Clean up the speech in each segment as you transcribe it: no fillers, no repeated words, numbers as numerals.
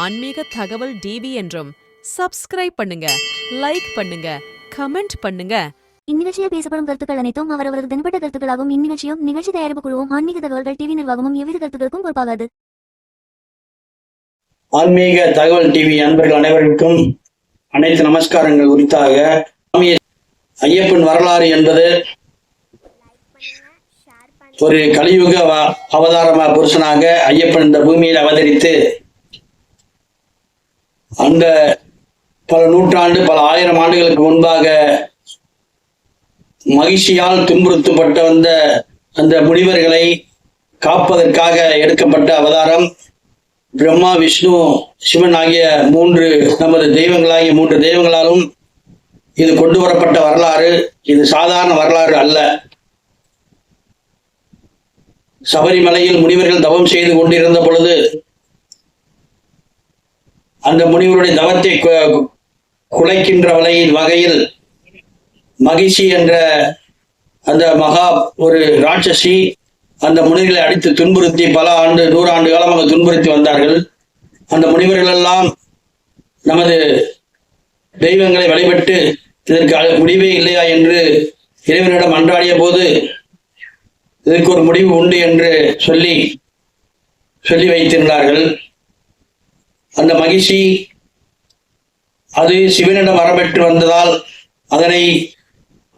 ஆன்மீக தகவல் டிவி என்றும் சப்ஸ்கிரைப் பண்ணுங்க, லைக் பண்ணுங்க, கமெண்ட் பண்ணுங்க. இந்நிகழ்ச்சியில் பேசப்படும் கருத்துக்கள் அனைத்தும் அவரவரது தனிப்பட்ட கருத்துக்களாகவும் இந்நிகழ்ச்சியும் நிகழ்ச்சி தயாரிப்பு குழுவும் ஆன்மீக தகவல்கள் டிவி நிர்வாகமும் எவ்வித கருத்துக்களுக்கும் பொறுப்பாகாது. ஆன்மீக தகவல் டிவி அன்பர்கள் அனைவருக்கும் அனைத்து நமஸ்காரங்கள். குறித்தாக ஐயப்பன் வரலாறு என்பது ஒரு கலியுக அவதார புருஷனாக ஐயப்பன் இந்த பூமியில் அவதரித்து அந்த பல நூற்றாண்டு பல ஆயிரம் ஆண்டுகளுக்கு முன்பாக மகிழ்ச்சியால் துன்புறுத்தப்பட்ட வந்த அந்த முனிவர்களை காப்பதற்காக எடுக்கப்பட்ட அவதாரம். பிரம்மா, விஷ்ணு, சிவன் ஆகிய நமது மூன்று தெய்வங்களாலும் இது கொண்டு வரப்பட்ட வரலாறு. இது சாதாரண வரலாறு அல்ல. சபரிமலையில் முனிவர்கள் தவம் செய்து கொண்டிருந்த பொழுது அந்த முனிவருடைய தவத்தை குலைக்கின்ற வகையில் மகிஷி என்ற அந்த ஒரு ராட்சசி அந்த முனிவர்களை அடித்து துன்புறுத்தி பல நூறாண்டு காலமாக துன்புறுத்தி வந்தார்கள். அந்த முனிவர்கள் எல்லாம் நமது தெய்வங்களை வழிபட்டு இதற்கு முடிவே இல்லையா என்று இறைவனிடம் அன்றாடிய போது இதற்கு ஒரு முடிவு உண்டு என்று சொல்லி வைத்திருந்தார்கள். அந்த மகிழ்ச்சி அது சிவனிடம் வரப்பெற்று வந்ததால் அதனை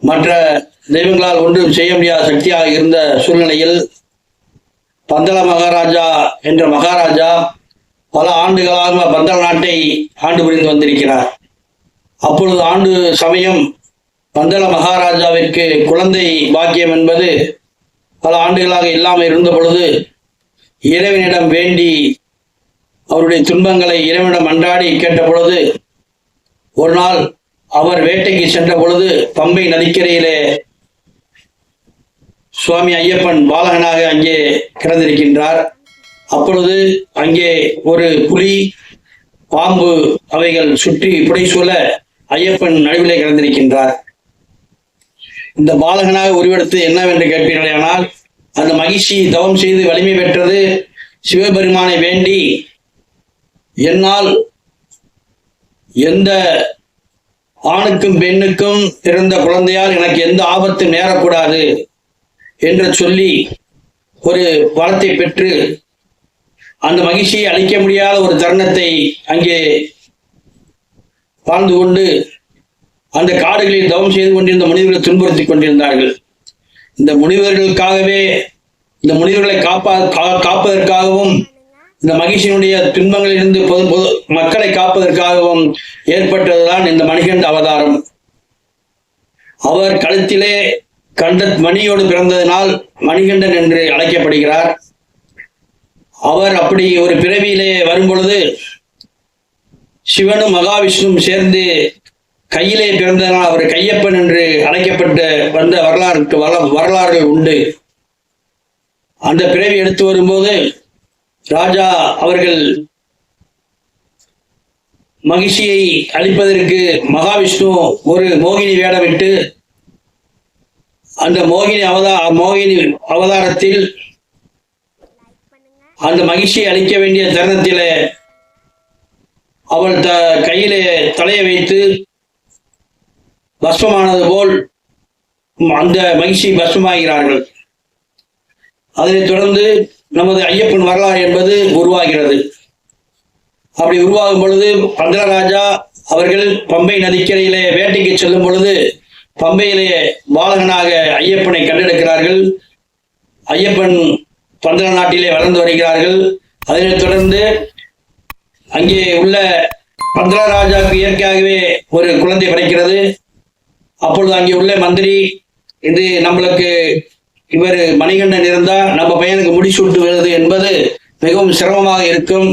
மற்ற தெய்வங்களால் ஒன்றும் செய்ய முடியாத சக்தியாக இருந்த சூழ்நிலையில் பந்தள மகாராஜா என்ற மகாராஜா பல ஆண்டுகளாக பந்தள நாட்டை ஆண்டு புரிந்து வந்திருக்கிறார். அப்பொழுது ஆண்டு சமயம் பந்தள மகாராஜாவிற்கு குழந்தை பாக்கியம் என்பது பல ஆண்டுகளாக இல்லாமல் இருந்த பொழுது இறைவனிடம் வேண்டி அவருடைய துன்பங்களை இறைவனிடம் அன்றாடி கேட்ட பொழுது ஒரு நாள் அவர் வேட்டைக்கு சென்ற பொழுது பம்பை நதிக்கரையிலே சுவாமி ஐயப்பன் பாலகனாக அங்கே கிடந்திருக்கின்றார். அப்பொழுது அங்கே ஒரு புலி, பாம்பு அவைகள் சுற்றி புடைசூழ ஐயப்பன் நடுவிலே கிடந்திருக்கின்றார். இந்த பாலகனாக உருவெடுத்து என்னவென்று கேட்பீர்களானால், அந்த மகிழ்ச்சி தவம் செய்து வலிமை பெற்றது. சிவபெருமானை வேண்டி என்னால் எந்த ஆணுக்கும் பெண்ணுக்கும் பிறந்த குழந்தையால் எனக்கு எந்த ஆபத்து நேரக்கூடாது என்று சொல்லி ஒரு வரத்தை பெற்று அந்த மகிழ்ச்சியை அளிக்க முடியாத ஒரு தருணத்தை அங்கே வாழ்ந்து கொண்டு அந்த காடுகளில் தவம் செய்து கொண்டிருந்த முனிவர்களை துன்புறுத்தி கொண்டிருந்தார்கள். இந்த முனிவர்களுக்காகவே, இந்த முனிவர்களை காப்பதற்காகவும், இந்த மகிழ்ச்சியினுடைய துன்பங்களில் இருந்து மக்களை காப்பதற்காகவும் ஏற்பட்டதுதான் இந்த மணிகண்ட அவதாரம். அவர் கழுத்திலே மணியோடு பிறந்ததினால் மணிகண்டன் என்று அழைக்கப்படுகிறார். அவர் அப்படி ஒரு பிறவியிலே வரும்பொழுது சிவனும் மகாவிஷ்ணுவும் சேர்ந்து கையிலே பிறந்ததனால் அவர் கையப்பன் என்று அழைக்கப்பட்ட வந்த வரலாறுகள் உண்டு. அந்த பிறவி எடுத்து வரும்போது ராஜா அவர்கள் மகிழ்ச்சியை அளிப்பதற்கு மகாவிஷ்ணு ஒரு மோகினி வேடமிட்டு அந்த மோகினி அவதாரத்தில் அந்த மகிழ்ச்சியை அளிக்க வேண்டிய தருணத்திலே அவள் கையிலே தலையை வைத்து பஸ்மமானது போல் அந்த மகிழ்ச்சி பஸ்மமாகிறார்கள். அதனைத் தொடர்ந்து நமது ஐயப்பன் வரலாறு என்பது உருவாகிறது. அப்படி உருவாகும் பொழுது பந்தளராஜா அவர்கள் பம்பை நதிக்கரையிலே வேட்டைக்கு செல்லும் பொழுது பம்பையிலே பாலகனாக ஐயப்பனை கண்டெடுக்கிறார்கள். ஐயப்பன் பந்தள நாட்டிலே வளர்ந்து வருகிறார்கள். அதனைத் தொடர்ந்து அங்கே உள்ள பந்தளராஜாவுக்கு இயற்கையாகவே ஒரு குழந்தை பிறக்கிறது. அப்பொழுது அங்கே உள்ள மந்திரி, இது நம்மளுக்கு இவர் மணிகண்டன் இருந்தா நம்ம பையனுக்கு முடிசூட்டு வருது என்பது மிகவும் சிரமமாக இருக்கும்,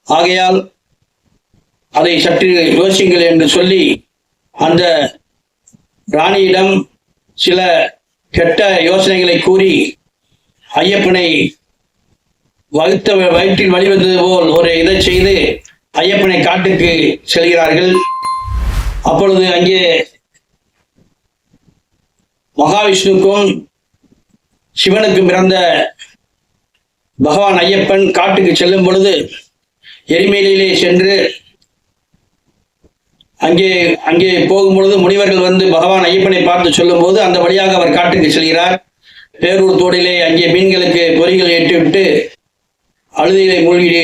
ஆகையால் அதை சற்று யோசியுங்கள் என்று சொல்லி அந்த ராணியிடம் சில கெட்ட யோசனைகளை கூறி ஐயப்பனை வயிற்றில் வழிவந்தது போல் ஒரு இதை செய்து ஐயப்பனை காட்டுக்கு செல்கிறார்கள். அப்பொழுது அங்கே மகாவிஷ்ணுக்கும் சிவனுக்கும் பிறந்த பகவான் ஐயப்பன் காட்டுக்கு செல்லும் பொழுது எரிமேலியிலே சென்று அங்கே போகும்பொழுது முனிவர்கள் வந்து பகவான் ஐயப்பனை பார்த்து சொல்லும்போது அந்த வழியாக அவர் காட்டுக்கு செல்கிறார். பேரூர் தோடிலே அங்கே மீன்களுக்கு பொறிகள் ஏற்றிவிட்டு அழுதியிலே மூழ்கி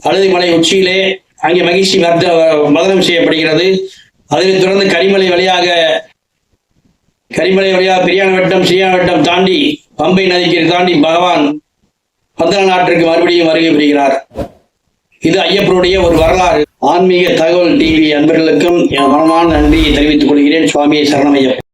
அழுதி மலை உச்சியிலே அங்கே மகிழ்ச்சி மதனம் செய்யப்படுகிறது. அதில் தொடர்ந்து கரிமலை வழியாக பிரியான வட்டம் சிறியான வட்டம் தாண்டி பம்பை நதிக்கு தாண்டி பகவான் பந்தன நாட்டிற்கு மறுபடியும் வருகை புரிகிறார். இது ஐயப்பனுடைய ஒரு வரலாறு. ஆன்மீக தகவல் டிவி அன்பர்களுக்கும் என் மனமான நன்றியை தெரிவித்துக் கொள்கிறேன். சுவாமியை சரணமையப்பன்.